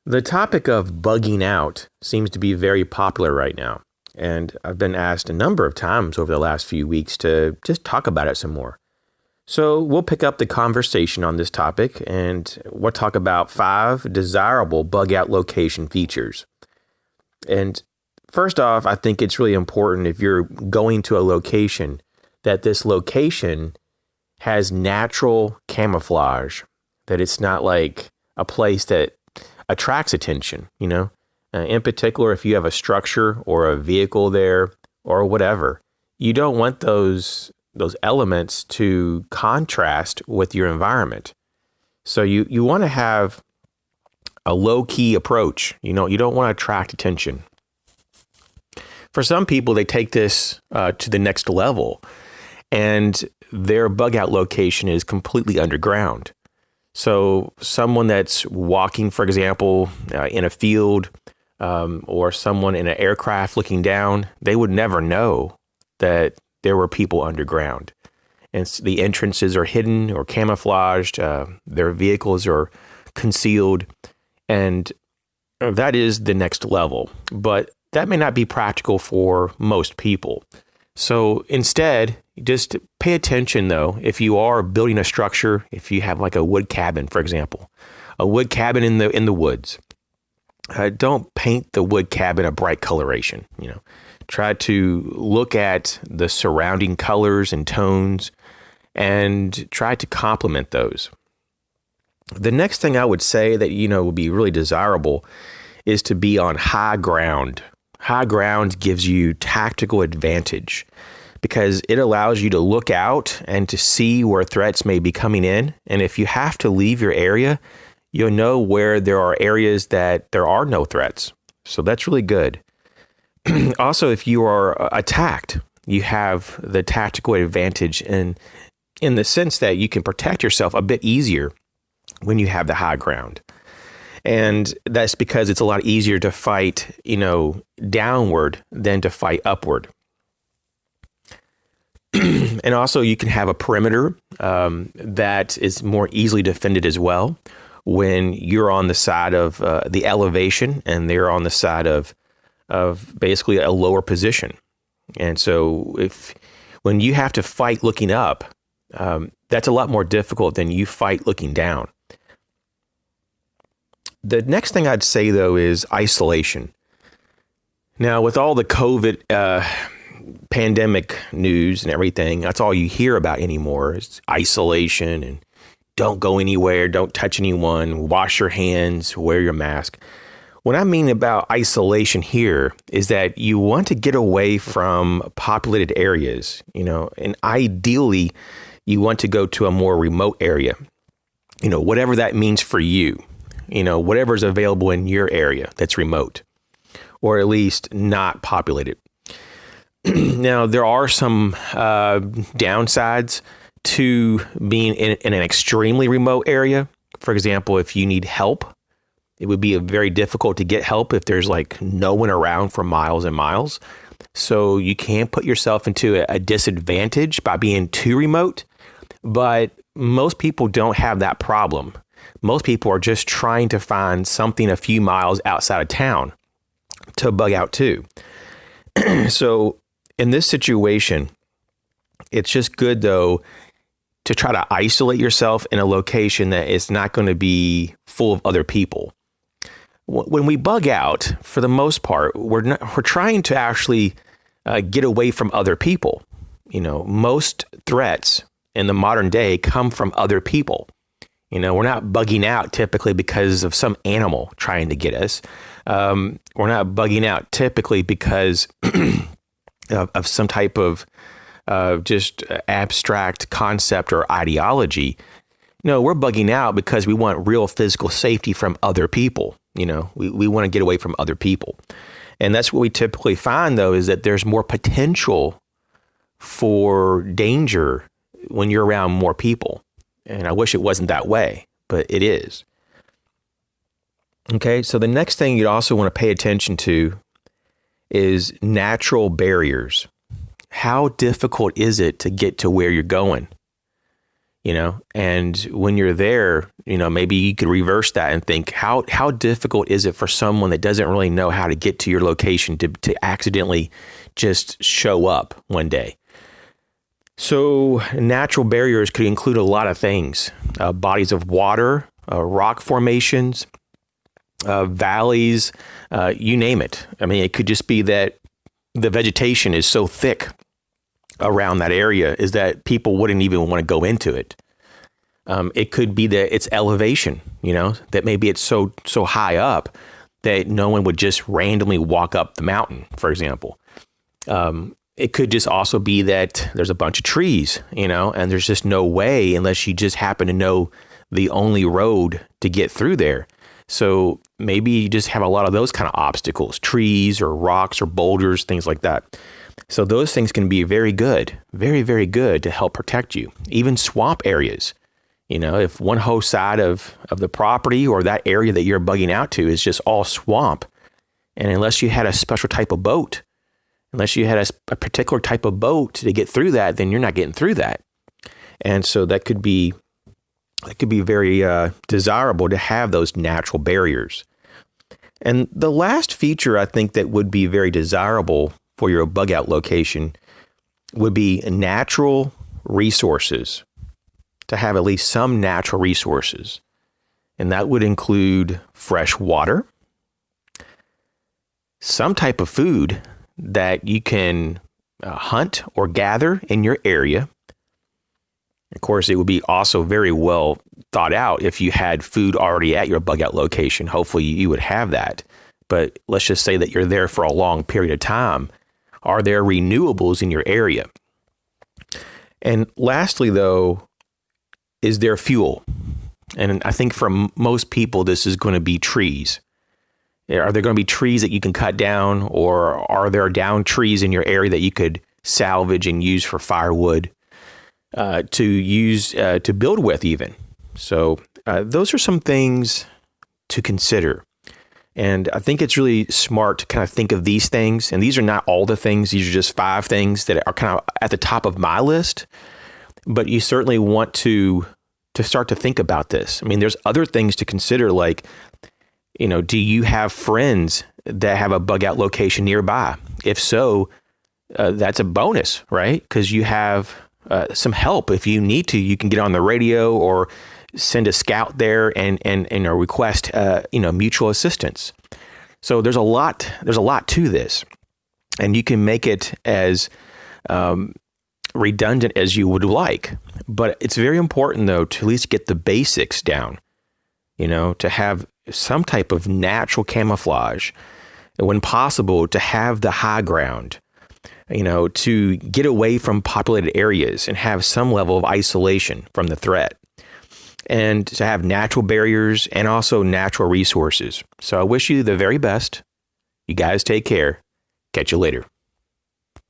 The topic of bugging out seems to be very popular right now, and I've been asked a number of times over the last few weeks to just talk about it some more. So we'll pick up the conversation on this topic, and we'll talk about 5 desirable bug out location features. And first off, I think it's really important if you're going to a location that this location has natural camouflage, that it's not like a place that attracts attention, in particular, if you have a structure or a vehicle there or whatever, you don't want those elements to contrast with your environment. So you want to have a low key approach. You don't want to attract attention. For some people, they take this to the next level, and their bug out location is completely underground. So someone that's walking, for example, in a field, or someone in an aircraft looking down, they would never know that there were people underground. And the entrances are hidden or camouflaged. Their vehicles are concealed. And that is the next level. But that may not be practical for most people. So instead, just pay attention, though, if you are building a structure, if you have like a wood cabin, for example, a wood cabin in the woods, don't paint the wood cabin a bright coloration. Try to look at the surrounding colors and tones and try to complement those. The next thing I would say that, would be really desirable is to be on high ground. High ground gives you tactical advantage because it allows you to look out and to see where threats may be coming in. And if you have to leave your area, you'll know where there are areas that there are no threats. So that's really good. Also, if you are attacked, you have the tactical advantage in the sense that you can protect yourself a bit easier when you have the high ground. And that's because it's a lot easier to fight, downward than to fight upward. And also you can have a perimeter that is more easily defended as well when you're on the side of the elevation and they're on the side of basically a lower position. And so when you have to fight looking up, that's a lot more difficult than you fight looking down. The next thing I'd say, though, is isolation. Now, with all the COVID pandemic news and everything, that's all you hear about anymore is isolation and don't go anywhere, don't touch anyone, wash your hands, wear your mask. What I mean about isolation here is that you want to get away from populated areas, and ideally you want to go to a more remote area, whatever that means for you. Whatever's available in your area that's remote or at least not populated. Now, there are some downsides to being in an extremely remote area. For example, if you need help, it would be very difficult to get help if there's like no one around for miles and miles. So you can put yourself into a disadvantage by being too remote, but most people don't have that problem. Most people are just trying to find something a few miles outside of town to bug out to. So in this situation, it's just good, though, to try to isolate yourself in a location that is not going to be full of other people. When we bug out, for the most part, we're trying to actually get away from other people. Most threats in the modern day come from other people. We're not bugging out typically because of some animal trying to get us. We're not bugging out typically because of some type of just abstract concept or ideology. No, we're bugging out because we want real physical safety from other people. We want to get away from other people. And that's what we typically find, though, is that there's more potential for danger when you're around more people. And I wish it wasn't that way, but it is. Okay, so the next thing you'd also want to pay attention to is natural barriers. How difficult is it to get to where you're going? and when you're there, maybe you could reverse that and think, how difficult is it for someone that doesn't really know how to get to your location to accidentally just show up one day? So natural barriers could include a lot of things, bodies of water, rock formations, valleys, you name it. I mean, it could just be that the vegetation is so thick around that area is that people wouldn't even want to go into it. It could be that it's elevation, that maybe it's so high up that no one would just randomly walk up the mountain, for example. It could just also be that there's a bunch of trees, and there's just no way unless you just happen to know the only road to get through there. So maybe you just have a lot of those kind of obstacles, trees or rocks or boulders, things like that. So those things can be very good, very, very good to help protect you. Even swamp areas, if one whole side of the property or that area that you're bugging out to is just all swamp, and unless you had a special type of boat, unless you had a particular type of boat to get through that, then you're not getting through that. And so that could be very desirable to have those natural barriers. And the last feature I think that would be very desirable for your bug out location would be natural resources, to have at least some natural resources. And that would include fresh water, some type of food that you can hunt or gather in your area. Of course, it would be also very well thought out if you had food already at your bug out location. Hopefully you would have that. But let's just say that you're there for a long period of time. Are there renewables in your area? And lastly, though, is there fuel? And I think for most people, this is going to be trees. Are there going to be trees that you can cut down, or are there down trees in your area that you could salvage and use for firewood to build with even? So those are some things to consider. And I think it's really smart to kind of think of these things. And these are not all the things. These are just 5 things that are kind of at the top of my list. But you certainly want to start to think about this. I mean, there's other things to consider, like, do you have friends that have a bug out location nearby? If so, that's a bonus, right? Because you have some help. If you need to, you can get on the radio or send a scout there and request mutual assistance. So there's a lot to this, and you can make it as redundant as you would like. But it's very important, though, to at least get the basics down. To have some type of natural camouflage, when possible, to have the high ground. To get away from populated areas and have some level of isolation from the threat, and to have natural barriers and also natural resources. So I wish you the very best. You guys take care. Catch you later.